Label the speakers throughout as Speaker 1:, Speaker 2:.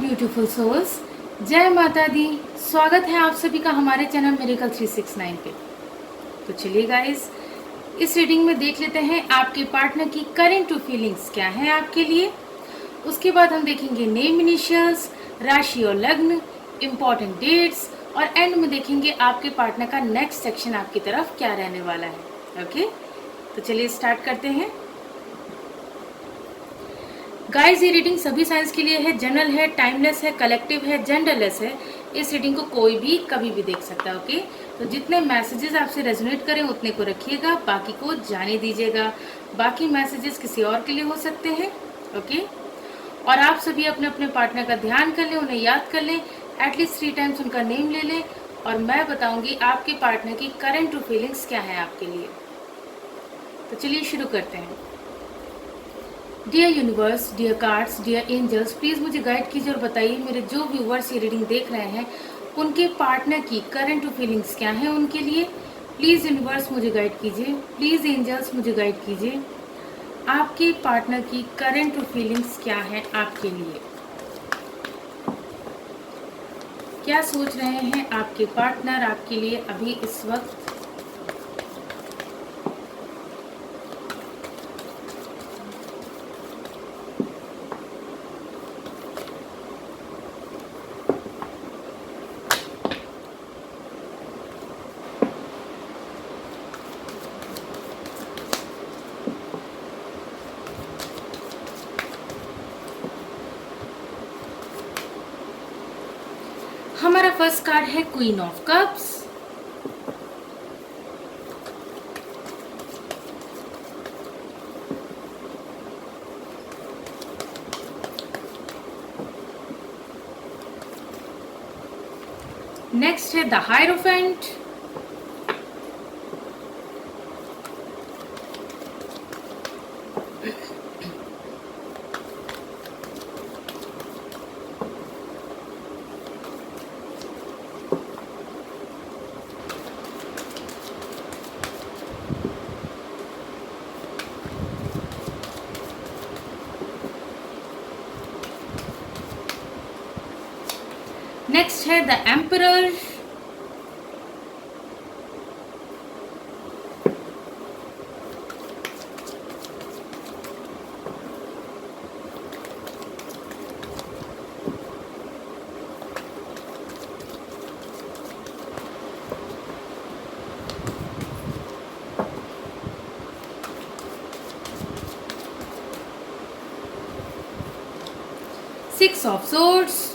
Speaker 1: Beautiful souls, जय माता दी। स्वागत है आप सभी का हमारे चैनल मिरेकल 369 पे। तो चलिए गाइस, इस रीडिंग में देख लेते हैं आपके पार्टनर की करेंट टू फीलिंग्स क्या है आपके लिए। उसके बाद हम देखेंगे नेम इनिशियल्स, राशि और लग्न, इम्पॉर्टेंट डेट्स और एंड में देखेंगे आपके पार्टनर का नेक्स्ट सेक्शन आपकी तरफ क्या रहने वाला है। ओके, तो चलिए स्टार्ट करते हैं। गाइस, ये रीडिंग सभी साइंस के लिए है, जनरल है, टाइमलेस है, कलेक्टिव है, जेंडरलेस है। इस रीडिंग को कोई भी कभी भी देख सकता है। ओके, तो जितने मैसेजेस आपसे रेजोनेट करें उतने को रखिएगा, बाकी को जाने दीजिएगा। बाकी मैसेजेस किसी और के लिए हो सकते हैं। ओके, और आप सभी अपने अपने पार्टनर का ध्यान कर लें, उन्हें याद कर लें, एटलीस्ट 3 टाइम्स उनका नेम ले लें और मैं बताऊंगी आपके पार्टनर की करंट टू फीलिंग्स क्या है आपके लिए। तो चलिए शुरू करते हैं। Dear universe, dear cards, dear angels, please मुझे गाइड कीजिए और बताइए मेरे जो व्यूवर्स ये रीडिंग देख रहे हैं उनके पार्टनर की करंट टू फीलिंग्स क्या हैं उनके लिए। प्लीज़ यूनिवर्स मुझे गाइड कीजिए, प्लीज़ एंजल्स मुझे गाइड कीजिए, आपके पार्टनर की करंट टू फीलिंग्स क्या है आपके लिए। क्या सोच रहे हैं आपके पार्टनर आपके लिए अभी इस वक्त। हमारा फर्स्ट कार्ड है क्वीन ऑफ कप्स, नेक्स्ट है द हायरोफेंट, नेक्स्ट है the emperor, six of swords,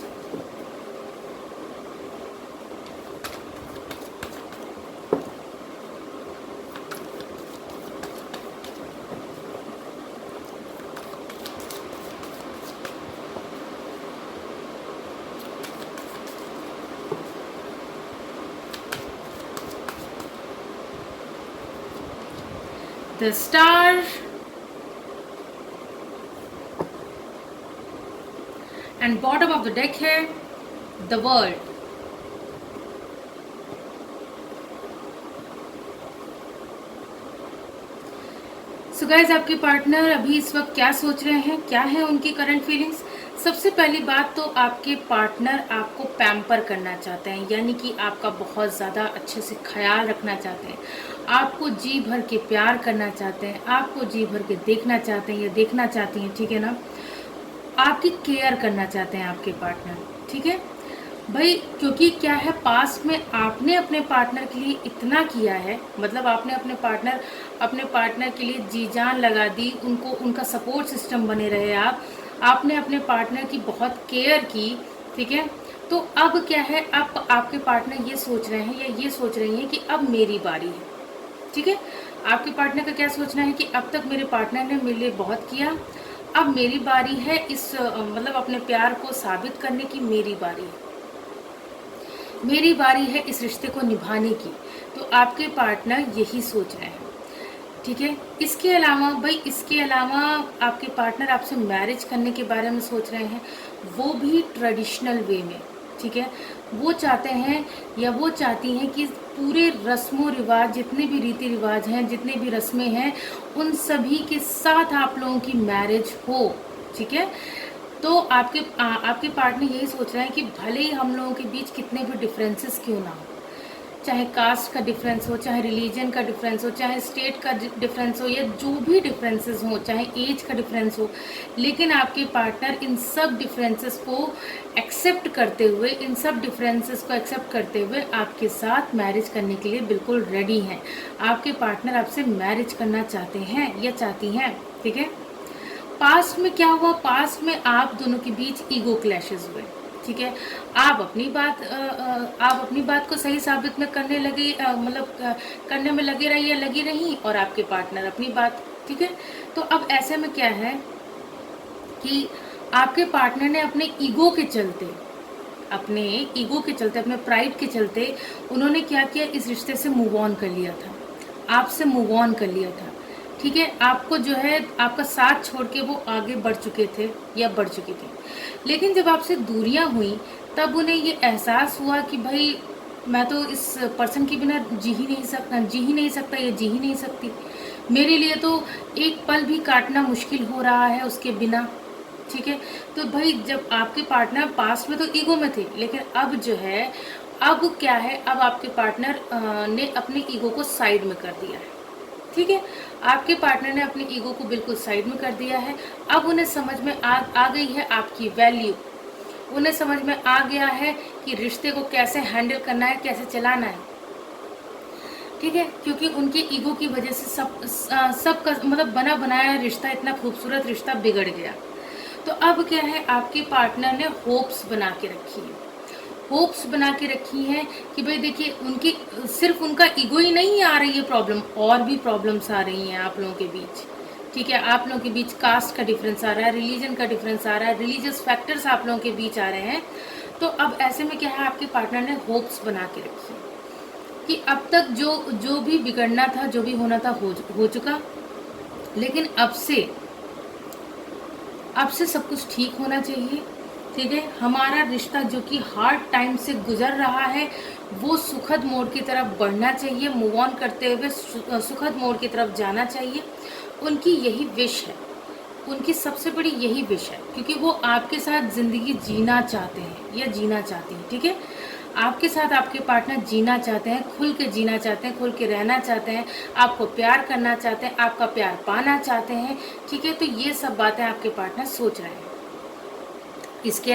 Speaker 1: the star and bottom of the deck है द वर्ल्ड। सो गाइस, आपके पार्टनर अभी इस वक्त क्या सोच रहे हैं, क्या है उनकी करंट फीलिंग्स। सबसे पहली बात तो आपके पार्टनर आपको पैम्पर करना चाहते हैं, यानी कि आपका बहुत ज़्यादा अच्छे से ख्याल रखना चाहते हैं, आपको जी भर के प्यार करना चाहते हैं, आपको जी भर के देखना चाहते हैं या देखना चाहती हैं, ठीक है ना। आपकी केयर करना चाहते हैं आपके पार्टनर, ठीक है भाई। क्योंकि क्या है, पास्ट में आपने अपने पार्टनर के लिए इतना किया है, मतलब आपने अपने पार्टनर के लिए जी जान लगा दी, उनको उनका सपोर्ट सिस्टम बने रहे आपने अपने पार्टनर की बहुत केयर की, ठीक है। तो अब क्या है, अब आपके पार्टनर ये सोच रहे हैं या ये सोच रही हैं कि अब मेरी बारी है, ठीक है। आपके पार्टनर का क्या सोचना है कि अब तक मेरे पार्टनर ने मेरे लिए बहुत किया, अब मेरी बारी है इस मतलब अपने प्यार को साबित करने की, मेरी बारी है इस रिश्ते को निभाने की। तो आपके पार्टनर यही सोच रहे हैं, ठीक है। इसके अलावा आपके पार्टनर आपसे मैरिज करने के बारे में सोच रहे हैं, वो भी ट्रेडिशनल वे में, ठीक है। वो चाहते हैं या वो चाहती हैं कि पूरे रस्मों रिवाज, जितने भी रीति रिवाज हैं, जितने भी रस्में हैं, उन सभी के साथ आप लोगों की मैरिज हो, ठीक है। तो आपके पार्टनर यही सोच रहे हैं कि भले ही हम लोगों के बीच कितने भी डिफरेंसेस क्यों ना हो, चाहे कास्ट का डिफरेंस हो, चाहे रिलीजन का डिफरेंस हो, चाहे स्टेट का डिफरेंस हो, या जो भी डिफरेंसेस हो, चाहे एज का डिफरेंस हो, लेकिन आपके पार्टनर इन सब डिफरेंसेस को एक्सेप्ट करते हुए, इन सब डिफरेंसेस को एक्सेप्ट करते हुए आपके साथ मैरिज करने के लिए बिल्कुल रेडी हैं। आपके पार्टनर आपसे मैरिज करना चाहते हैं या चाहती हैं, ठीक है। पास्ट में क्या हुआ, पास्ट में आप दोनों के बीच ईगो क्लैशेस हुए, ठीक है। आप अपनी बात को सही साबित में करने लगे, करने में लगे रही या लगी रही, और आपके पार्टनर अपनी बात, ठीक है। तो अब ऐसे में क्या है कि आपके पार्टनर ने अपने ईगो के चलते, अपने प्राइड के चलते उन्होंने क्या किया, इस रिश्ते से मूव ऑन कर लिया था, आपसे मूव ऑन कर लिया था, ठीक है। आपको जो है आपका साथ छोड़ के वो आगे बढ़ चुके थे या बढ़ चुकी थी। लेकिन जब आपसे दूरियां हुई तब उन्हें ये एहसास हुआ कि भाई मैं तो इस पर्सन के बिना जी ही नहीं सकता या जी ही नहीं सकती। मेरे लिए तो एक पल भी काटना मुश्किल हो रहा है उसके बिना, ठीक है। तो भाई जब आपके पार्टनर पास्ट में तो ईगो में थे, लेकिन अब जो है, अब क्या है, अब आपके पार्टनर ने अपने ईगो को साइड में कर दिया है, ठीक है। आपके पार्टनर ने अपनी ईगो को बिल्कुल साइड में कर दिया है। अब उन्हें समझ में आ गई है आपकी वैल्यू, उन्हें समझ में आ गया है कि रिश्ते को कैसे हैंडल करना है, कैसे चलाना है, ठीक है। क्योंकि उनके ईगो की वजह से सबका बना बनाया रिश्ता, इतना खूबसूरत रिश्ता बिगड़ गया। तो अब क्या है, आपके पार्टनर ने होप्स बना के रखी है कि भाई देखिए, उनकी सिर्फ उनका ईगो ही नहीं आ रही है प्रॉब्लम, और भी प्रॉब्लम्स आ रही हैं आप लोगों के बीच, ठीक है। आप लोगों के बीच कास्ट का डिफरेंस आ रहा है, रिलीजन का डिफरेंस आ रहा है, रिलीजियस फैक्टर्स आप लोगों के बीच आ रहे हैं। तो अब ऐसे में क्या है, आपके पार्टनर ने होप्स बना के रखी है कि अब तक जो भी बिगड़ना था, जो भी होना था हो चुका, लेकिन अब से सब कुछ ठीक होना चाहिए, ठीक है। हमारा रिश्ता जो कि हार्ड टाइम से गुजर रहा है, वो सुखद मोड़ की तरफ बढ़ना चाहिए, मूव ऑन करते हुए सुखद मोड़ की तरफ जाना चाहिए। उनकी यही विश है, उनकी सबसे बड़ी यही विश है, क्योंकि वो आपके साथ ज़िंदगी जीना चाहते हैं या जीना चाहती हैं, ठीक है। आपके साथ आपके पार्टनर जीना चाहते हैं, खुल के जीना चाहते हैं, खुल के रहना चाहते हैं, आपको प्यार करना चाहते हैं, आपका प्यार पाना चाहते हैं, ठीक है। तो ये सब बातें आपके पार्टनर सोच रहे हैं। इसके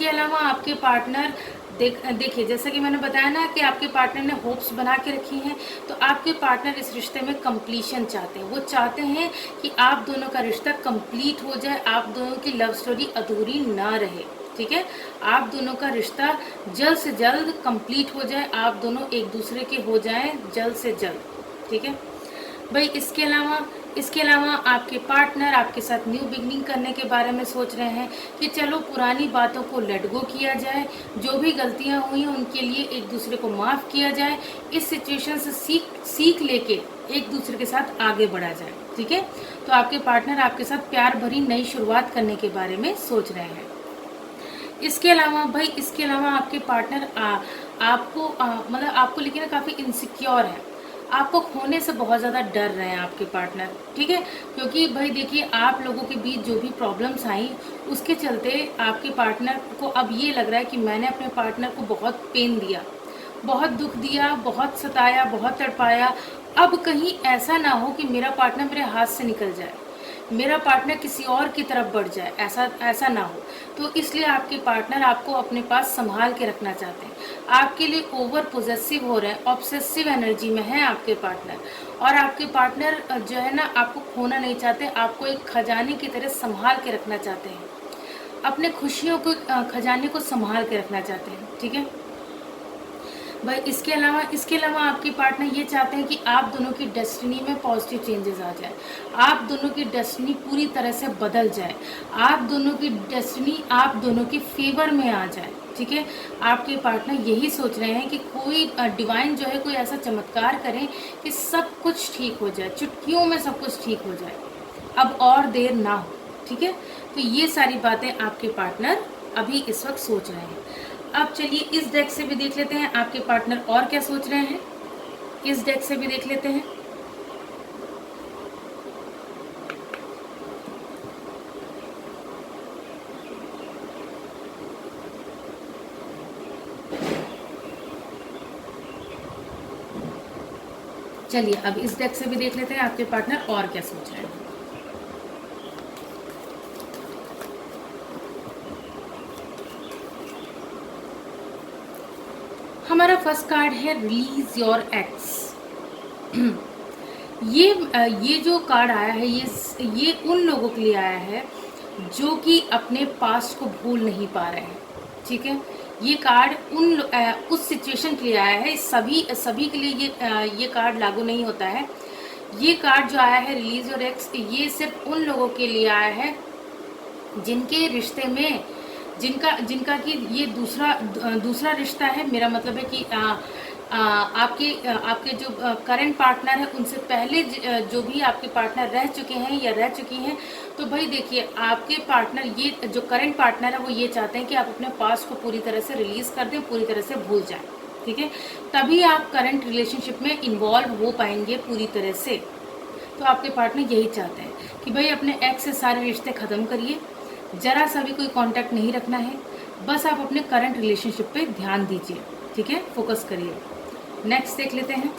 Speaker 1: अलावा आपके पार्टनर देखिए, जैसा कि मैंने बताया ना कि आपके पार्टनर ने होप्स बना के रखी हैं, तो आपके पार्टनर इस रिश्ते में कंप्लीशन चाहते हैं। वो चाहते हैं कि आप दोनों का रिश्ता कंप्लीट हो जाए, आप दोनों की लव स्टोरी अधूरी ना रहे, ठीक है। आप दोनों का रिश्ता जल्द से जल्द कंप्लीट हो जाए, आप दोनों एक दूसरे के हो जाएं जल्द से जल्द, ठीक है भाई। इसके अलावा आपके पार्टनर आपके साथ न्यू बिगनिंग करने के बारे में सोच रहे हैं कि चलो पुरानी बातों को लेट गो किया जाए, जो भी गलतियां हुई हैं उनके लिए एक दूसरे को माफ़ किया जाए, इस सिचुएशन से सीख लेके एक दूसरे के साथ आगे बढ़ा जाए, ठीक है। तो आपके पार्टनर आपके साथ प्यार भरी नई शुरुआत करने के बारे में सोच रहे हैं। इसके अलावा आपके पार्टनर आपको लेकिन काफ़ी इनसिक्योर है, आपको खोने से बहुत ज़्यादा डर रहे हैं आपके पार्टनर, ठीक है। क्योंकि भाई देखिए, आप लोगों के बीच जो भी प्रॉब्लम्स आई, उसके चलते आपके पार्टनर को अब ये लग रहा है कि मैंने अपने पार्टनर को बहुत पेन दिया, बहुत दुख दिया, बहुत सताया, बहुत तड़पाया। अब कहीं ऐसा ना हो कि मेरा पार्टनर मेरे हाथ से निकल जाए, मेरा पार्टनर किसी और की तरफ बढ़ जाए, ऐसा ना हो। तो इसलिए आपके पार्टनर आपको अपने पास संभाल के रखना चाहते हैं, आपके लिए ओवर पोजेसिव हो रहे हैं, ऑब्सेसिव एनर्जी में है आपके पार्टनर। और आपके पार्टनर जो है ना, आपको खोना नहीं चाहते, आपको एक खजाने की तरह संभाल के रखना चाहते हैं, अपने खुशियों को खजाने को संभाल के रखना चाहते हैं, ठीक है भाई। इसके अलावा आपके पार्टनर ये चाहते हैं कि आप दोनों की डेस्टिनी में पॉजिटिव चेंजेस आ जाए, आप दोनों की डेस्टिनी पूरी तरह से बदल जाए, आप दोनों की डेस्टिनी आप दोनों के फेवर में आ जाए, ठीक है। आपके पार्टनर यही सोच रहे हैं कि कोई डिवाइन जो है कोई ऐसा चमत्कार करें कि सब कुछ ठीक हो जाए, चुटकियों में सब कुछ ठीक हो जाए, अब और देर ना हो, ठीक है। तो ये सारी बातें आपके पार्टनर अभी इस वक्त सोच रहे हैं। अब चलिए इस डेक से भी देख लेते हैं आपके पार्टनर और क्या सोच रहे हैं, इस डेक से भी देख लेते हैं। चलिए अब इस डेक से भी देख लेते हैं आपके पार्टनर और क्या सोच रहे हैं। हमारा फर्स्ट कार्ड है रिलीज योर एक्स। ये जो कार्ड आया है ये उन लोगों के लिए आया है जो कि अपने पास्ट को भूल नहीं पा रहे हैं। ठीक है, ये कार्ड उस सिचुएशन के लिए आया है। सभी के लिए ये कार्ड लागू नहीं होता है। ये कार्ड जो आया है रिलीज योर एक्स, ये सिर्फ उन लोगों के लिए आया है जिनके रिश्ते में जिनका कि ये दूसरा रिश्ता है। मेरा मतलब है कि आपके जो करंट पार्टनर है उनसे पहले जो भी आपके पार्टनर रह चुके हैं या रह चुकी हैं, तो भाई देखिए आपके पार्टनर, ये जो करंट पार्टनर है वो ये चाहते हैं कि आप अपने पास्ट को पूरी तरह से रिलीज कर दें, पूरी तरह से भूल जाएं। ठीक है, तभी आप करंट रिलेशनशिप में इन्वॉल्व हो पाएंगे पूरी तरह से। तो आपके पार्टनर यही चाहते हैं कि भाई अपने एक्स से सारे रिश्ते ख़त्म करिए, जरा सा भी कोई कांटेक्ट नहीं रखना है, बस आप अपने करंट रिलेशनशिप पे ध्यान दीजिए। ठीक है, फोकस करिए। नेक्स्ट देख लेते हैं।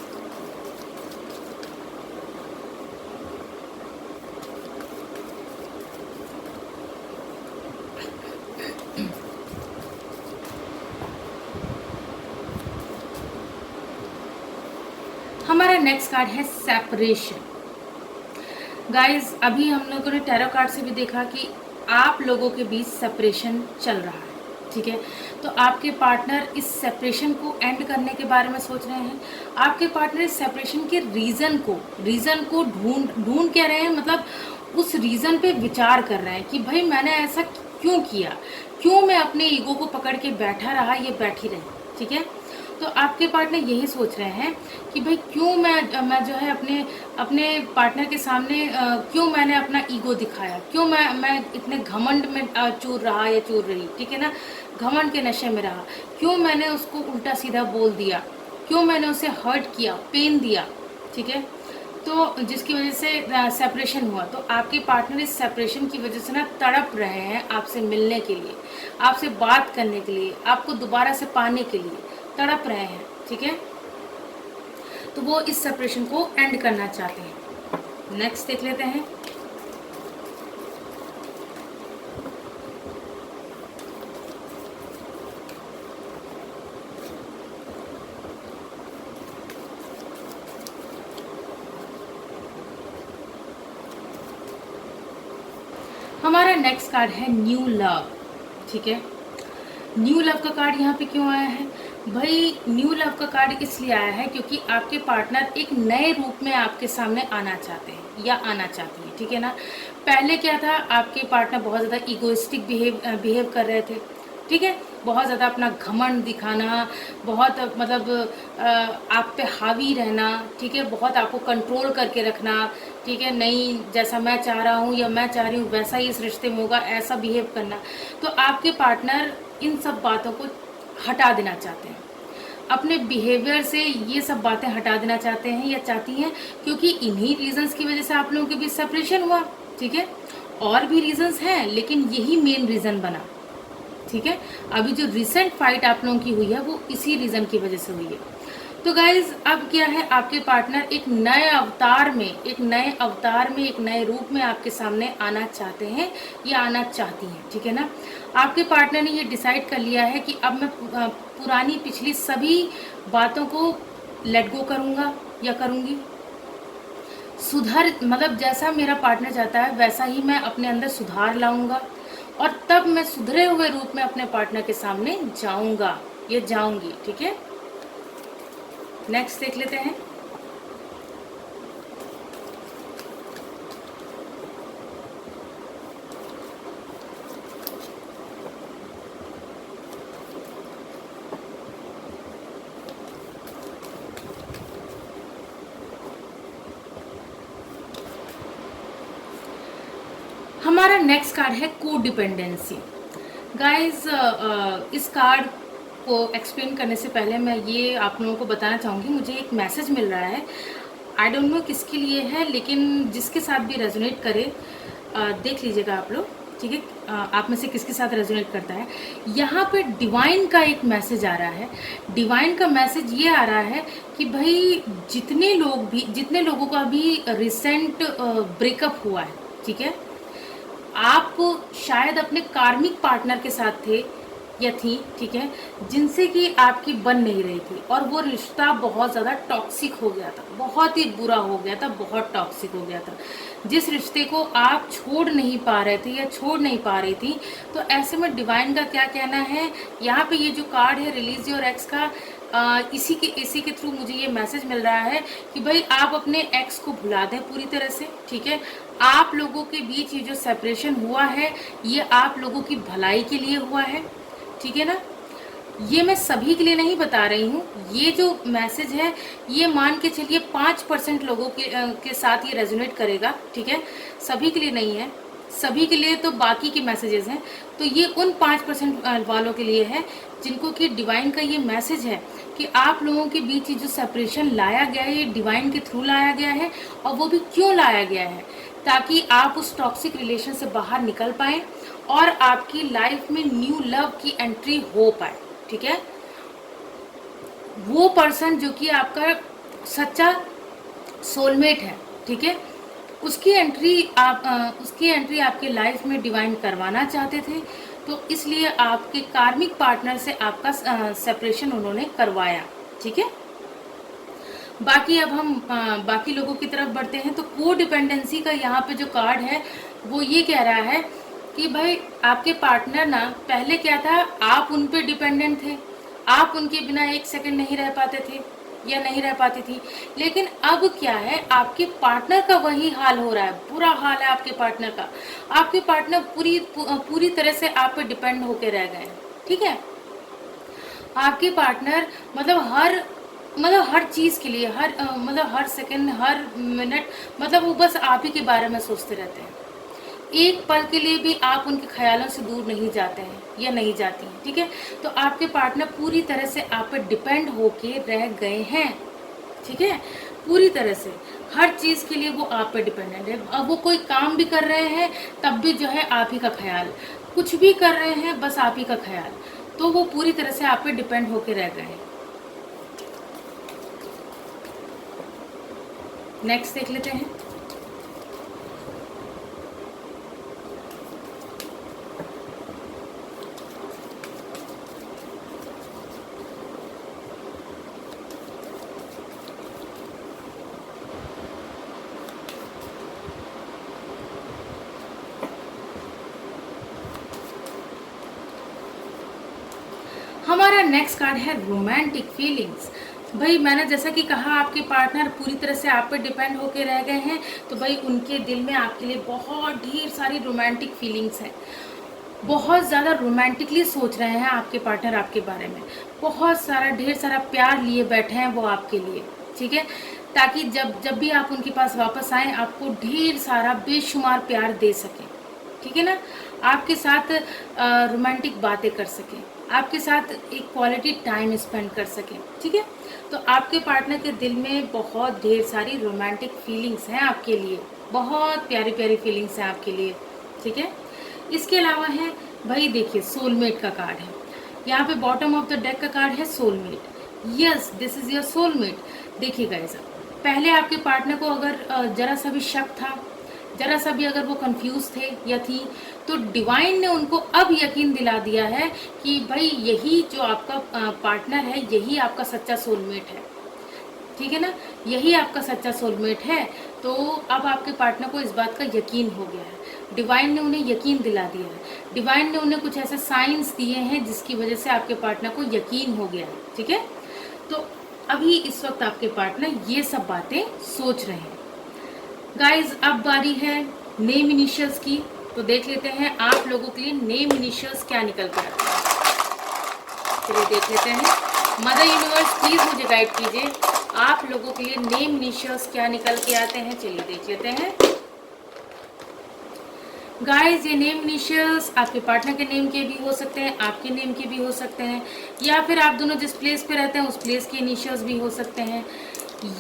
Speaker 1: हमारा नेक्स्ट कार्ड है सेपरेशन। गाइज अभी हम लोगों ने टैरो कार्ड से भी देखा कि आप लोगों के बीच सेपरेशन चल रहा है। ठीक है, तो आपके पार्टनर इस सेपरेशन को एंड करने के बारे में सोच रहे हैं। आपके पार्टनर इस सेपरेशन के रीज़न को ढूंढ क्या रहे हैं, मतलब उस रीज़न पे विचार कर रहे हैं कि भाई मैंने ऐसा क्यों किया, क्यों मैं अपने ईगो को पकड़ के बैठा रहा, ये बैठी रही। ठीक है, तो आपके पार्टनर यही सोच रहे हैं कि भाई क्यों मैं जो है अपने पार्टनर के सामने क्यों मैंने अपना ईगो दिखाया, क्यों मैं इतने घमंड में चूर रहा या चूर रही। ठीक है ना, घमंड के नशे में रहा, क्यों मैंने उसको उल्टा सीधा बोल दिया, क्यों मैंने उसे हर्ट किया, पेन दिया। ठीक है, तो जिसकी वजह से सेपरेशन हुआ। तो आपके पार्टनर इस सेपरेशन की वजह से ना तड़प रहे हैं आपसे मिलने के लिए, आपसे बात करने के लिए, आपको दोबारा से पाने के लिए तड़प रहे हैं। ठीक है, तो वो इस सेपरेशन को एंड करना चाहते हैं। नेक्स्ट देख लेते हैं। हमारा नेक्स्ट कार्ड है न्यू लव। ठीक है, न्यू लव का कार्ड यहाँ पे क्यों आया है भाई? न्यू लव का कार्ड इसलिए आया है क्योंकि आपके पार्टनर एक नए रूप में आपके सामने आना चाहते हैं या आना चाहती है। ठीक है ना, पहले क्या था, आपके पार्टनर बहुत ज़्यादा ईगोइस्टिक बिहेव कर रहे थे। ठीक है, बहुत ज़्यादा अपना घमंड दिखाना, बहुत मतलब आप पे हावी रहना। ठीक है, बहुत आपको कंट्रोल करके रखना। ठीक है, नहीं जैसा मैं चाह रहा हूँ या मैं चाह रही हूँ वैसा ही इस रिश्ते में होगा, ऐसा बिहेव करना। तो आपके पार्टनर इन सब बातों को हटा देना चाहते हैं, अपने बिहेवियर से ये सब बातें हटा देना चाहते हैं या चाहती हैं, क्योंकि इन्हीं रीजंस की वजह से आप लोगों के बीच सेपरेशन हुआ। ठीक है, और भी रीजंस हैं लेकिन यही मेन रीज़न बना। ठीक है, अभी जो रिसेंट फाइट आप लोगों की हुई है वो इसी रीज़न की वजह से हुई है। तो गाइज अब क्या है, आपके पार्टनर एक नए अवतार में एक नए रूप में आपके सामने आना चाहते हैं या आना चाहती हैं। ठीक है ना, आपके पार्टनर ने ये डिसाइड कर लिया है कि अब मैं पुरानी पिछली सभी बातों को लेट गो करूँगा या करूँगी। मतलब जैसा मेरा पार्टनर चाहता है वैसा ही मैं अपने अंदर सुधार लाऊंगा और तब मैं सुधरे हुए रूप में अपने पार्टनर के सामने जाऊंगा या जाऊंगी। ठीक है, नेक्स्ट देख लेते हैं। हमारा नेक्स्ट कार्ड है कोडिपेंडेंसी। गाइस इस कार्ड को एक्सप्लेन करने से पहले मैं ये आप लोगों को बताना चाहूँगी, मुझे एक मैसेज मिल रहा है, आई डोंट नो किसके लिए है, लेकिन जिसके साथ भी रेजोनेट करे देख लीजिएगा आप लोग। ठीक है, आप में से किसके साथ रेजोनेट करता है। यहाँ पे डिवाइन का एक मैसेज आ रहा है। डिवाइन का मैसेज ये आ रहा है कि भाई जितने लोगों का भी रिसेंट ब्रेकअप हुआ है, ठीक है, आप शायद अपने कार्मिक पार्टनर के साथ थे या थी, ठीक है, जिनसे कि आपकी बन नहीं रही थी और वो रिश्ता बहुत ज़्यादा टॉक्सिक हो गया था, बहुत ही बुरा हो गया था, बहुत टॉक्सिक हो गया था। जिस रिश्ते को आप छोड़ नहीं पा रहे थे या छोड़ नहीं पा रही थी, तो ऐसे में डिवाइन का क्या कहना है, यहाँ पे ये जो कार्ड है रिलीज योर एक्स का, इसी के थ्रू मुझे ये मैसेज मिल रहा है कि भाई आप अपने एक्स को भुला दें पूरी तरह से, ठीक है। आप लोगों के बीच ये जो सेपरेशन हुआ है ये आप लोगों की भलाई के लिए हुआ है, ठीक है ना। ये मैं सभी के लिए नहीं बता रही हूँ, ये जो मैसेज है ये मान के चलिए 5% लोगों के साथ ये रेजोनेट करेगा, ठीक है, सभी के लिए नहीं है। सभी के लिए तो बाकी के मैसेजेस हैं, तो ये उन 5% वालों के लिए है जिनको कि डिवाइन का ये मैसेज है कि आप लोगों के बीच ये जो सेपरेशन लाया गया है ये डिवाइन के थ्रू लाया गया है। और वो भी क्यों लाया गया है, ताकि आप उस टॉक्सिक रिलेशन से बाहर निकल पाएँ और आपकी लाइफ में न्यू लव की एंट्री हो पाए, ठीक है। वो पर्सन जो कि आपका सच्चा सोलमेट है, ठीक है, उसकी एंट्री आपके लाइफ में डिवाइन करवाना चाहते थे, तो इसलिए आपके कार्मिक पार्टनर से आपका सेपरेशन उन्होंने करवाया, ठीक है। बाकी अब हम बाकी लोगों की तरफ बढ़ते हैं। तो को डिपेंडेंसी का यहाँ पे जो कार्ड है वो ये कह रहा है कि भाई आपके पार्टनर ना, पहले क्या था, आप उन पे डिपेंडेंट थे, आप उनके बिना एक सेकंड नहीं रह पाते थे या नहीं रह पाती थी, लेकिन अब क्या है, आपके पार्टनर का वही हाल हो रहा है, बुरा हाल है आपके पार्टनर का। आपके पार्टनर पूरी तरह से आप पे डिपेंड होके रह गए हैं, ठीक है। आपके पार्टनर मतलब हर चीज़ के लिए, हर सेकंड, हर मिनट, मतलब वो बस आप ही के बारे में सोचते रहते हैं। एक पल के लिए भी आप उनके ख्यालों से दूर नहीं जाते हैं या नहीं जाती हैं, ठीक है। तो आपके पार्टनर पूरी तरह से आप पर डिपेंड होके रह गए हैं, ठीक है, पूरी तरह से हर चीज़ के लिए वो आप पे डिपेंडेंट है। अब वो कोई काम भी कर रहे हैं तब भी जो है आप ही का ख्याल, कुछ भी कर रहे हैं बस आप ही का ख्याल, तो वो पूरी तरह से आप पे डिपेंड होके रह गए हैं। नेक्स्ट देख लेते हैं। हमारा नेक्स्ट कार्ड है रोमांटिक फीलिंग्स। भाई मैंने जैसा कि कहा, आपके पार्टनर पूरी तरह से आप पर डिपेंड होके रह गए हैं, तो भाई उनके दिल में आपके लिए बहुत ढेर सारी रोमांटिक फीलिंग्स हैं, बहुत ज़्यादा रोमांटिकली सोच रहे हैं आपके पार्टनर आपके बारे में, बहुत सारा ढेर सारा प्यार लिए बैठे हैं वो आपके लिए, ठीक है, ताकि जब भी आप उनके पास वापस आएँ आपको ढेर सारा बेशुमार प्यार दे सकें, ठीक है ना, आपके साथ रोमांटिक बातें कर सकें, आपके साथ एक क्वालिटी टाइम स्पेंड कर सकें, ठीक है। तो आपके पार्टनर के दिल में बहुत ढेर सारी रोमांटिक फीलिंग्स हैं आपके लिए, बहुत प्यारी प्यारी फीलिंग्स हैं आपके लिए, ठीक है। इसके अलावा है भाई देखिए सोलमेट का कार्ड है, यहाँ पे बॉटम ऑफ द डेक का कार्ड है soulmate. Yes, this is your soulmate. देखिए गाइस, पहले आपके पार्टनर को अगर जरा सा भी शक था, जरा सा भी अगर वो कंफ्यूज थे या थी, तो डिवाइन ने उनको अब यकीन दिला दिया है कि भाई यही जो आपका पार्टनर है यही आपका सच्चा सोलमेट है, ठीक है ना, यही आपका सच्चा सोलमेट है। तो अब आपके पार्टनर को इस बात का यकीन हो गया है, डिवाइन ने उन्हें यकीन दिला दिया है, डिवाइन ने उन्हें कुछ ऐसे साइंस दिए हैं जिसकी वजह से आपके पार्टनर को यकीन हो गया है, ठीक है। तो अभी इस वक्त आपके पार्टनर ये सब बातें सोच रहे हैं। गाइज अब बारी है नेम इनिशियल्स की, तो देख लेते हैं आप लोगों के लिए नेम इनिशियल्स क्या निकल कर आते हैं। चलिए देख लेते हैं। मदर यूनिवर्स प्लीज मुझे गाइड कीजिए, आप लोगों के लिए नेम इनिशियल्स क्या निकल के आते हैं। चलिए देख लेते हैं। गाइज ये नेम इनिशियल्स आपके पार्टनर के नेम के भी हो सकते हैं, आपके नेम के भी हो सकते हैं, या फिर आप दोनों जिस प्लेस पे रहते हैं उस प्लेस के इनिशियल्स भी हो सकते हैं।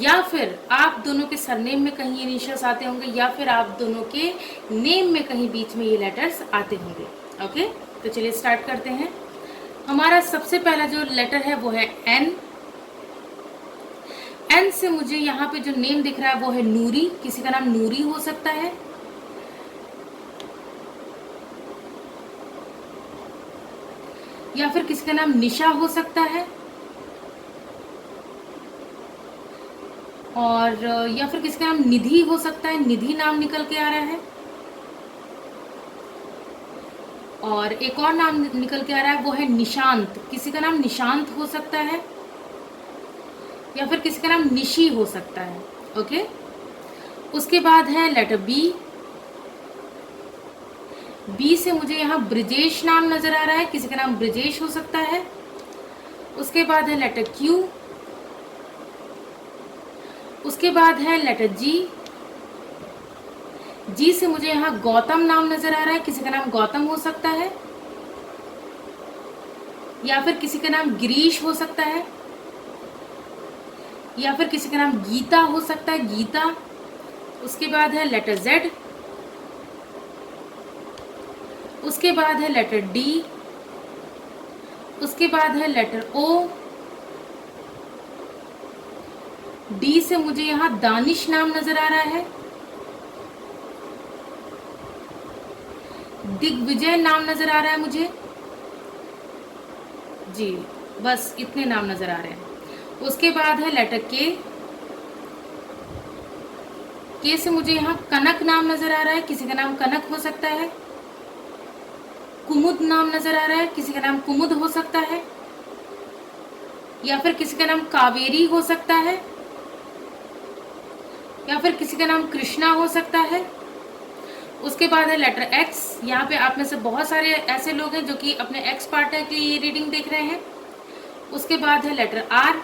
Speaker 1: या फिर आप दोनों के सरनेम में कहीं इनिशियल्स आते होंगे, या फिर आप दोनों के नेम में कहीं बीच में ये लेटर्स आते होंगे। ओके, तो चलिए स्टार्ट करते हैं। हमारा सबसे पहला जो लेटर है वो है एन। एन से मुझे यहाँ पे जो नेम दिख रहा है वो है नूरी। किसी का नाम नूरी हो सकता है, या फिर किसी का नाम निशा हो सकता है, और या फिर किसी का नाम निधि हो सकता है, निधि नाम निकल के आ रहा है। और एक और नाम निकल के आ रहा है वो है निशांत। किसी का नाम निशांत हो सकता है, या फिर किसी का नाम निशी हो सकता है। ओके, उसके बाद है लेटर बी। बी से मुझे यहाँ ब्रिजेश नाम नजर आ रहा है, किसी का नाम ब्रिजेश हो सकता है। उसके बाद है लेटर क्यू। उसके बाद है लेटर जी। जी से मुझे यहाँ गौतम नाम नजर आ रहा है, किसी का नाम गौतम हो सकता है, या फिर किसी का नाम गिरीश हो सकता है, या फिर किसी का नाम गीता हो सकता है, गीता। उसके बाद है लेटर जेड। उसके बाद है लेटर डी। उसके बाद है लेटर ओ। डी से मुझे यहाँ दानिश नाम नजर आ रहा है, दिग्विजय नाम नजर आ रहा है मुझे जी, बस इतने नाम नजर आ रहे हैं। उसके बाद है लेटर के। के से मुझे यहाँ कनक नाम नजर आ रहा है, किसी का नाम कनक हो सकता है। कुमुद नाम नजर आ रहा है, किसी का नाम कुमुद हो सकता है, या फिर किसी का नाम कावेरी हो सकता है, या फिर किसी का नाम कृष्णा हो सकता है। उसके बाद है लेटर एक्स। यहाँ पे आप में से बहुत सारे ऐसे लोग हैं जो कि अपने एक्स पार्टनर की ये रीडिंग देख रहे हैं। उसके बाद है लेटर आर।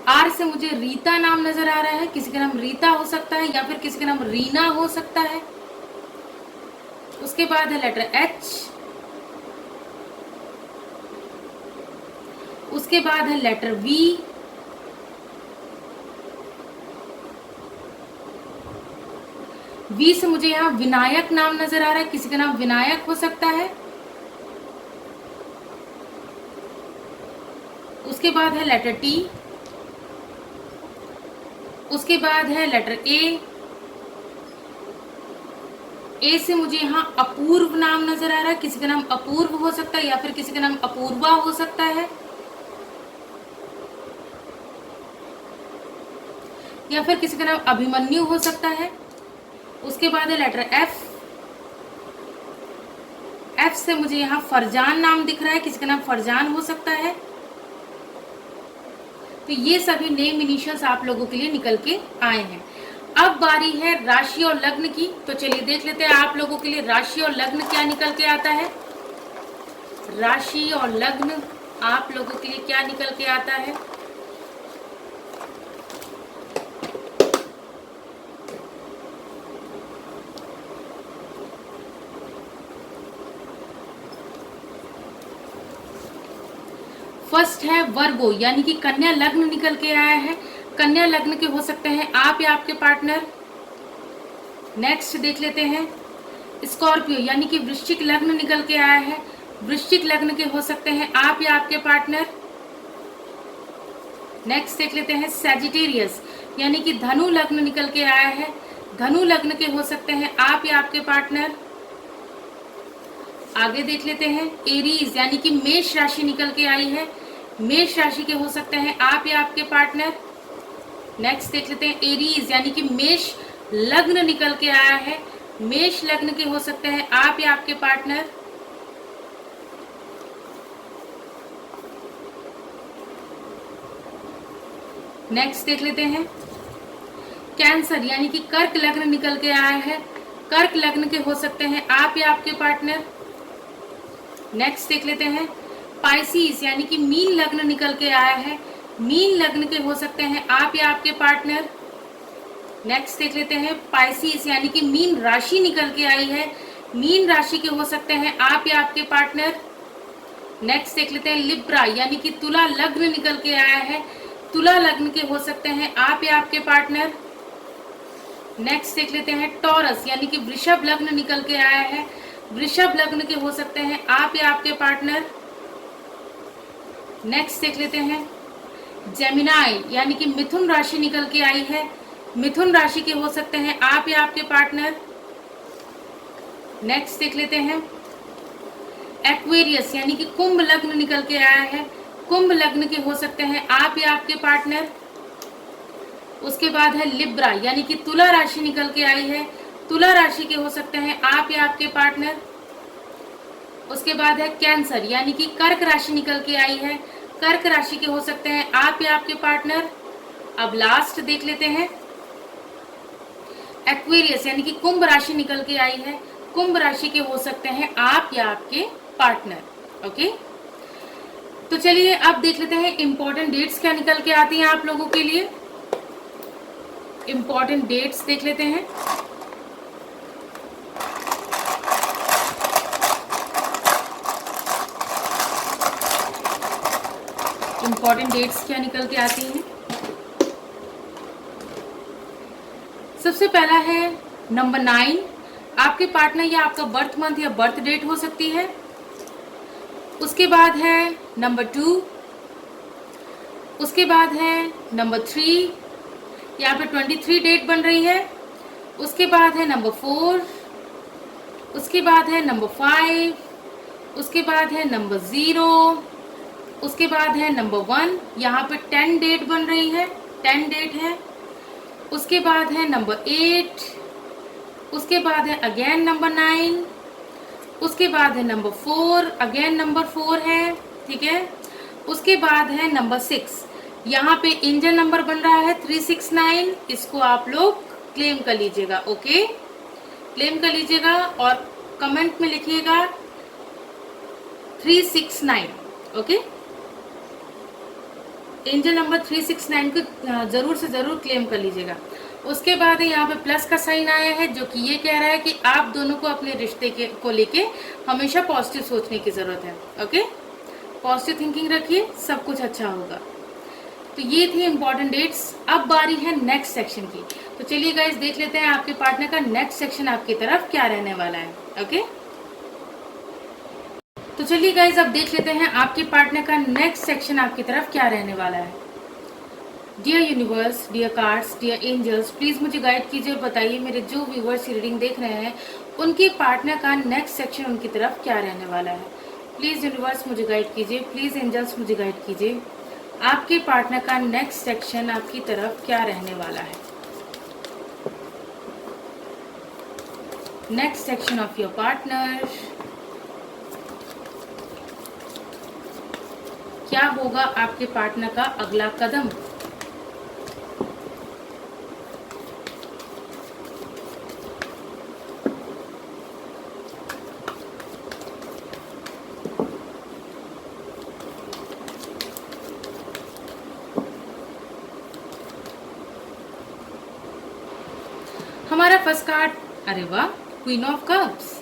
Speaker 1: आर से मुझे रीता नाम नजर आ रहा है, किसी का नाम रीता हो सकता है, या फिर किसी का नाम रीना हो सकता है। उसके बाद है लेटर एच। उसके बाद है लेटर वी। वी से मुझे यहाँ विनायक नाम नजर आ रहा है, किसी का नाम विनायक हो सकता है। उसके बाद है लेटर टी। उसके बाद है लेटर ए। ए से मुझे यहाँ अपूर्व नाम नजर आ रहा है, किसी का नाम अपूर्व हो सकता है, या फिर किसी का नाम अपूर्वा हो सकता है, या फिर किसी का नाम अभिमन्यु हो सकता है। उसके बाद है लेटर एफ। एफ से मुझे यहाँ फरजान नाम दिख रहा है, किसी का नाम फरजान हो सकता है। तो ये सभी नेम इनिशियल्स आप लोगों के लिए निकल के आए हैं। अब बारी है राशि और लग्न की, तो चलिए देख लेते हैं आप लोगों के लिए राशि और लग्न क्या निकल के आता है। राशि और लग्न आप लोगों के लिए क्या निकल के आता है। फर्स्ट है वर्गो, यानी कि कन्या लग्न निकल के आया है। कन्या लग्न के हो सकते हैं आप या आपके पार्टनर। नेक्स्ट देख लेते हैं स्कॉर्पियो, यानी कि वृश्चिक लग्न निकल के आया है। वृश्चिक लग्न के हो सकते हैं आप या आपके पार्टनर। नेक्स्ट देख लेते हैं सैजिटेरियस, यानी कि धनु लग्न निकल के आया है। धनु लग्न के हो सकते हैं आप या आपके पार्टनर। आगे देख लेते हैं एरीज, यानी कि मेष राशि निकल के आई है। मेष राशि के हो सकते हैं आप या आपके पार्टनर। नेक्स्ट देख लेते हैं एरीज, यानी कि मेष लग्न निकल के आया है। मेष लग्न के हो सकते हैं आप या आपके पार्टनर। नेक्स्ट देख लेते हैं कैंसर, यानी कि कर्क लग्न निकल के आया है। कर्क लग्न के हो सकते हैं आप या आपके पार्टनर। नेक्स्ट देख लेते हैं पाइसिस, यानी कि मीन लग्न निकल के आया है। मीन लग्न के हो सकते हैं आप या आपके पार्टनर। नेक्स्ट देख लेते हैं पाइसिस, यानी कि मीन राशि निकल के आई है। मीन राशि के हो सकते हैं आप या आपके पार्टनर। नेक्स्ट देख लेते हैं लिब्रा, यानी कि तुला लग्न निकल के आया है। तुला लग्न के हो सकते हैं आप या आपके पार्टनर। नेक्स्ट देख लेते हैं टॉरस, यानी कि वृषभ लग्न निकल के आया है। वृषभ लग्न के हो सकते हैं आप या आपके पार्टनर। नेक्स्ट देख लेते हैं जेमिनाई, यानी कि मिथुन राशि निकल के आई है। मिथुन राशि के हो सकते हैं आप या आपके पार्टनर। नेक्स्ट देख लेते हैं एक्वेरियस, यानी कि कुंभ लग्न निकल के आया है। कुंभ लग्न के हो सकते हैं आप या आपके पार्टनर। उसके बाद है लिब्रा, यानी कि तुला राशि निकल के आई है। तुला राशि के हो सकते हैं आप या आपके पार्टनर। उसके बाद है कैंसर, यानी कि कर्क राशि निकल के आई है। कर्क राशि के हो सकते हैं आप या आपके पार्टनर। अब लास्ट देख लेते हैं एक्वेरियस, यानी कि कुंभ राशि निकल के आई है। कुंभ राशि के हो सकते हैं आप या आपके पार्टनर। ओके, तो चलिए अब देख लेते हैं इंपॉर्टेंट डेट्स क्या निकल के आती हैं आप लोगों के लिए। इंपॉर्टेंट डेट्स देख लेते हैं। इंपॉर्टेंट डेट्स क्या निकल के आती हैं। सबसे पहला है नंबर 9, आपके पार्टनर या आपका बर्थ मंथ या बर्थ डेट हो सकती है। उसके बाद है नंबर 2, उसके बाद है नंबर 3, यहाँ पे 23 डेट बन रही है। उसके बाद है नंबर 4, उसके बाद है नंबर 5, उसके बाद है नंबर 0, उसके बाद है नंबर 1, यहाँ पे 10 डेट बन रही है, 10 डेट है। उसके बाद है नंबर 8, उसके बाद है अगेन नंबर 9, उसके बाद है नंबर 4, अगेन नंबर 4 है, ठीक है। उसके बाद है नंबर 6, यहाँ पे इंजन नंबर बन रहा है 369, इसको आप लोग क्लेम कर लीजिएगा। ओके, क्लेम कर लीजिएगा और कमेंट में लिखिएगा 369। ओके, इंजन नंबर 369 को जरूर से जरूर क्लेम कर लीजिएगा। उसके बाद यहाँ पे प्लस का साइन आया है, जो कि ये कह रहा है कि आप दोनों को अपने रिश्ते को लेके हमेशा पॉजिटिव सोचने की जरूरत है। ओके, पॉजिटिव थिंकिंग रखिए, सब कुछ अच्छा होगा। तो ये थी इंपॉर्टेंट डेट्स। अब बारी है नेक्स्ट सेक्शन की। तो चलिए गाइस देख लेते हैं आपके पार्टनर का नेक्स्ट सेक्शन आपकी तरफ क्या रहने वाला है। ओके, तो चलिए गाइस अब देख लेते हैं आपके पार्टनर का नेक्स्ट सेक्शन आपकी तरफ क्या रहने वाला है। Dear universe, dear cards, dear angels, please मुझे गाइड कीजिए और बताइए मेरे जो व्यूवर्स रीडिंग देख रहे हैं उनके पार्टनर का नेक्स्ट सेक्शन उनकी तरफ क्या रहने वाला है। प्लीज यूनिवर्स मुझे गाइड कीजिए, प्लीज एंजल्स मुझे गाइड कीजिए, आपके पार्टनर का नेक्स्ट सेक्शन आपकी तरफ क्या रहने वाला है। Next section of your partner, क्या होगा आपके पार्टनर का अगला कदम। हमारा फर्स्ट कार्ड, अरे वाह, क्वीन ऑफ कप्स।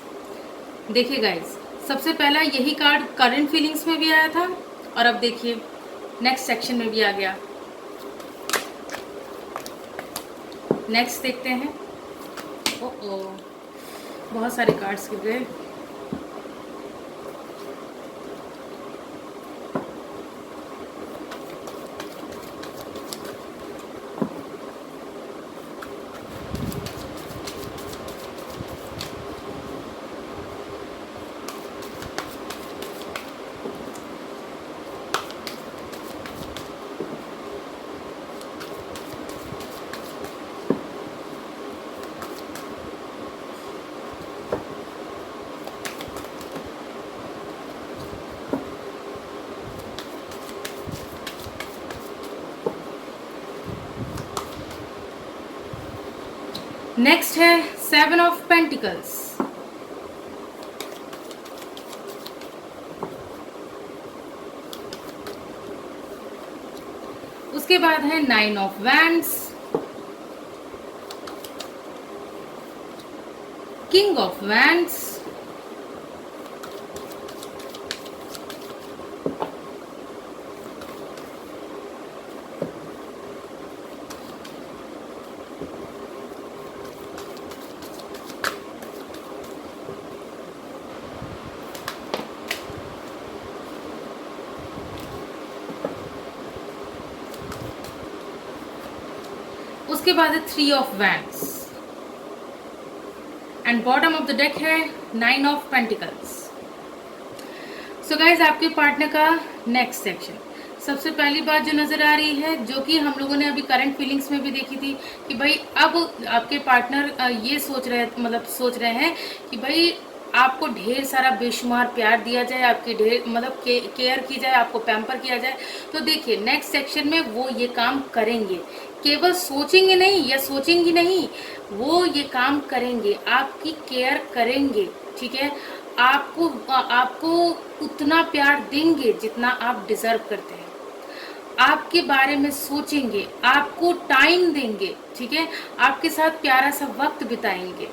Speaker 1: देखिए गाइस, सबसे पहला यही कार्ड करंट फीलिंग्स में भी आया था और अब देखिए नेक्स्ट सेक्शन में भी आ गया। नेक्स्ट देखते हैं। ओ बहुत सारे कार्ड्स गिर गए। नेक्स्ट है 7 ऑफ पेंटिकल्स। उसके बाद है 9 of wands, king of wands, उसके बाद है 3 of wands and bottom of the deck है 9 ऑफ पेंटिकल्स। सो गाइज आपके पार्टनर का नेक्स्ट सेक्शन, सबसे पहली बात जो नजर आ रही है, जो कि हम लोगों ने अभी करंट फीलिंग्स में भी देखी थी कि भाई अब आपके पार्टनर ये सोच रहे हैं कि भाई आपको ढेर सारा बेशुमार प्यार दिया जाए, आपकी ढेर केयर की जाए, आपको पैम्पर किया जाए। तो देखिए नेक्स्ट सेक्शन में वो ये काम करेंगे, केवल सोचेंगे नहीं या सोचेंगी नहीं, वो ये काम करेंगे, आपकी केयर करेंगे, ठीक है। आपको उतना प्यार देंगे जितना आप डिजर्व करते हैं, आपके बारे में सोचेंगे, आपको टाइम देंगे, ठीक है, आपके साथ प्यारा सा वक्त बिताएंगे,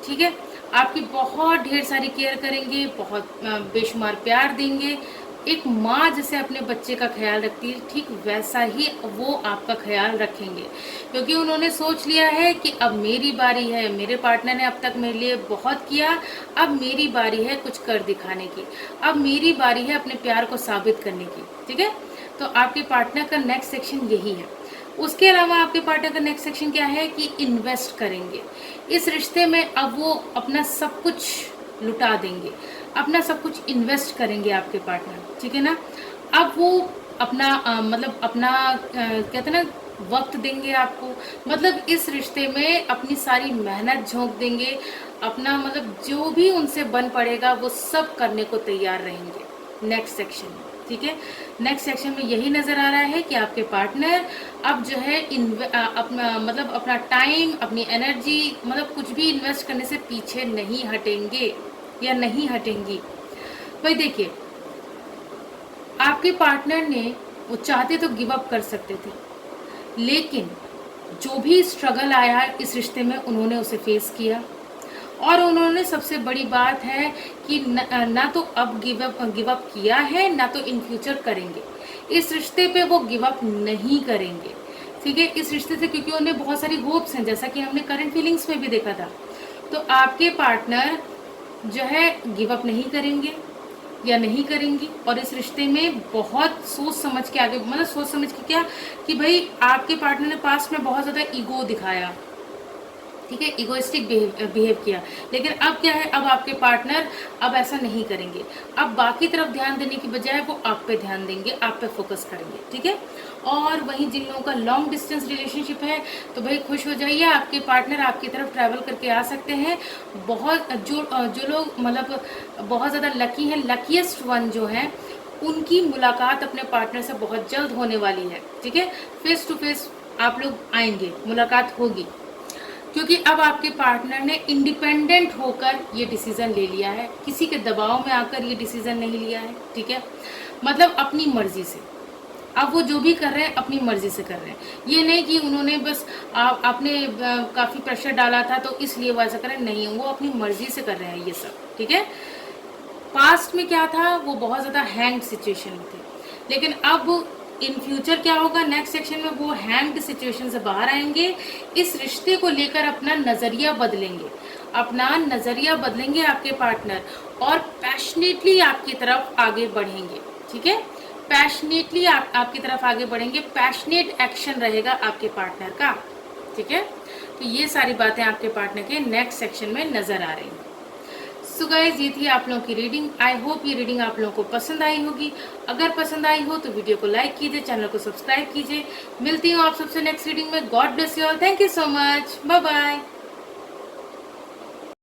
Speaker 1: ठीक है, आपकी बहुत ढेर सारी केयर करेंगे, बहुत बेशुमार प्यार देंगे। एक माँ जैसे अपने बच्चे का ख्याल रखती है, ठीक वैसा ही वो आपका ख्याल रखेंगे, क्योंकि उन्होंने सोच लिया है कि अब मेरी बारी है, मेरे पार्टनर ने अब तक मेरे लिए बहुत किया, अब मेरी बारी है कुछ कर दिखाने की, अब मेरी बारी है अपने प्यार को साबित करने की, ठीक है। तो आपके पार्टनर का नेक्स्ट सेक्शन यही है। उसके अलावा आपके पार्टनर का नेक्स्ट सेक्शन क्या है कि इन्वेस्ट करेंगे इस रिश्ते में। अब वो अपना सब कुछ लुटा देंगे, अपना सब कुछ इन्वेस्ट करेंगे आपके पार्टनर, ठीक है ना। अब वो अपना कहते हैं ना वक्त देंगे आपको, मतलब इस रिश्ते में अपनी सारी मेहनत झोंक देंगे, अपना जो भी उनसे बन पड़ेगा वो सब करने को तैयार रहेंगे नेक्स्ट सेक्शन में, ठीक है। नेक्स्ट सेक्शन में यही नजर आ रहा है कि आपके पार्टनर अब जो है अपना टाइम, अपनी एनर्जी, कुछ भी इन्वेस्ट करने से पीछे नहीं हटेंगे या नहीं हटेंगी। भाई देखिए आपके पार्टनर ने, वो चाहते तो गिव अप कर सकते थे, लेकिन जो भी स्ट्रगल आया इस रिश्ते में उन्होंने उसे फेस किया, और उन्होंने सबसे बड़ी बात है कि ना तो अब गिव अप किया है, ना तो इन फ्यूचर करेंगे। इस रिश्ते पे वो गिव अप नहीं करेंगे, ठीक है, इस रिश्ते से, क्योंकि उन्हें बहुत सारी होप्स हैं, जैसा कि हमने करंट फीलिंग्स में भी देखा था। तो आपके पार्टनर जो है गिव अप नहीं करेंगे या नहीं करेंगी, और इस रिश्ते में बहुत सोच समझ के आगे, सोच समझ के क्या कि भाई आपके पार्टनर ने पास्ट में बहुत ज़्यादा ईगो दिखाया, ठीक है, इगोइस्टिक बिहेव किया, लेकिन अब क्या है, अब आपके पार्टनर अब ऐसा नहीं करेंगे। अब बाकी तरफ ध्यान देने की बजाय वो आप पे ध्यान देंगे, आप पे फोकस करेंगे, ठीक है। और वहीं जिन लोगों का लॉन्ग डिस्टेंस रिलेशनशिप है, तो भाई खुश हो जाइए, आपके पार्टनर आपकी तरफ ट्रैवल करके आ सकते हैं। बहुत जो लोग बहुत ज़्यादा लकी हैं, लकीएस्ट वन जो हैं, उनकी मुलाकात अपने पार्टनर से बहुत जल्द होने वाली है, ठीक है। फेस टू फेस आप लोग आएंगे, मुलाकात होगी, क्योंकि अब आपके पार्टनर ने इंडिपेंडेंट होकर ये डिसीजन ले लिया है, किसी के दबाव में आकर ये डिसीजन नहीं लिया है, ठीक है, अपनी मर्जी से। अब वो जो भी कर रहे हैं अपनी मर्जी से कर रहे हैं, ये नहीं कि उन्होंने बस आपने काफ़ी प्रेशर डाला था तो इसलिए वो ऐसा कर रहे हैं, नहीं, वो अपनी मर्जी से कर रहे हैं ये सब, ठीक है। पास्ट में क्या था, वो बहुत ज़्यादा हैंग सिचुएशन में थे, लेकिन अब इन फ्यूचर क्या होगा, नेक्स्ट सेक्शन में वो हैंग्ड सिचुएशन से बाहर आएंगे, इस रिश्ते को लेकर अपना नज़रिया बदलेंगे आपके पार्टनर, और पैशनेटली आपकी तरफ आगे बढ़ेंगे, ठीक है, पैशनेटली आपकी तरफ आगे बढ़ेंगे, पैशनेट एक्शन रहेगा आपके पार्टनर का, ठीक है। तो ये सारी बातें आपके पार्टनर के नेक्स्ट सेक्शन में नज़र आ रही हैं। सो गाइज, ये थी आप लोगों की रीडिंग। आई होप ये रीडिंग आप लोगों को पसंद आई होगी। अगर पसंद आई हो तो वीडियो को लाइक कीजिए, चैनल को सब्सक्राइब कीजिए। मिलती हूँ आप सबसे नेक्स्ट रीडिंग में। God bless you all, thank you so much, bye bye.